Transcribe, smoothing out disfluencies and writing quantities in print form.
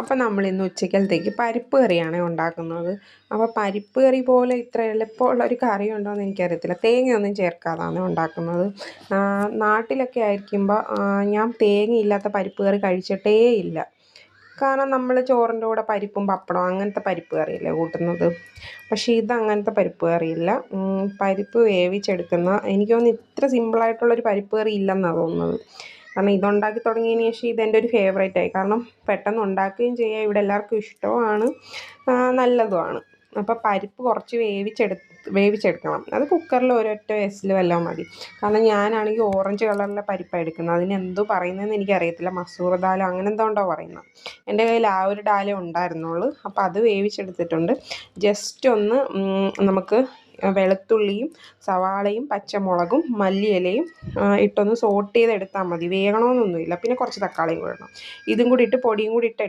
അപ്പം നമ്മൾ ഇന്ന് ഉച്ചക്കലത്തേക്ക് പരിപ്പ് കറിയാണ് ഉണ്ടാക്കുന്നത്. അപ്പോൾ പരിപ്പ് കറി പോലെ ഇത്ര എളുപ്പമുള്ള ഒരു കറി ഉണ്ടോയെന്ന് എനിക്കറിയത്തില്ല. തേങ്ങയൊന്നും ചേർക്കാതാണ് ഉണ്ടാക്കുന്നത്. നാട്ടിലൊക്കെ ആയിരിക്കുമ്പോൾ ഞാൻ തേങ്ങയില്ലാത്ത പരിപ്പ് കറി കഴിച്ചിട്ടേ ഇല്ല. കാരണം നമ്മൾ ചോറിൻ്റെ കൂടെ പരിപ്പും പപ്പടവും അങ്ങനത്തെ പരിപ്പ് കറിയല്ലേ കൂട്ടുന്നത്. പക്ഷേ ഇതങ്ങനത്തെ പരിപ്പ് കറിയില്ല. പരിപ്പ് വേവിച്ചെടുക്കുന്ന എനിക്ക് തോന്നുന്നു ഇത്ര സിമ്പിളായിട്ടുള്ളൊരു പരിപ്പ് കറി ഇല്ലെന്നാണ് തോന്നുന്നത്. കാരണം ഇതുണ്ടാക്കി തുടങ്ങിയതിന് ശേഷം ഇതെൻ്റെ ഒരു ഫേവറേറ്റായി. കാരണം പെട്ടെന്ന് ഉണ്ടാക്കുകയും ചെയ്യാം, ഇവിടെ എല്ലാവർക്കും ഇഷ്ടവുമാണ്, നല്ലതുമാണ്. അപ്പോൾ പരിപ്പ് കുറച്ച് വേവിച്ചെടുക്കണം. അത് കുക്കറിൽ ഒരൊറ്റ വിസിൽ വല്ലതും മതി. കാരണം ഞാനാണെങ്കിൽ ഓറഞ്ച് കളറിലെ പരിപ്പാണ് എടുക്കുന്നത്. അതിന് എന്തോ പറയുന്നതെന്ന് എനിക്കറിയത്തില്ല. മസൂർ ദാലോ അങ്ങനെ എന്തോ ഉണ്ടോ പറയുന്നത്. എൻ്റെ കയ്യിൽ ആ ഒരു ഡാലേ ഉണ്ടായിരുന്നുള്ളൂ. അപ്പോൾ അത് വേവിച്ചെടുത്തിട്ടുണ്ട്. ജസ്റ്റ് ഒന്ന് നമുക്ക് വെളുത്തുള്ളിയും സവാളയും പച്ചമുളകും മല്ലിയിലയും ഇട്ടൊന്ന് സോട്ട് ചെയ്തെടുത്താൽ മതി. വേകണമെന്നൊന്നുമില്ല. പിന്നെ കുറച്ച് തക്കാളിയും കൂടെ ഇടണം. ഇതും കൂടി ഇട്ട് പൊടിയും കൂടി ഇട്ട്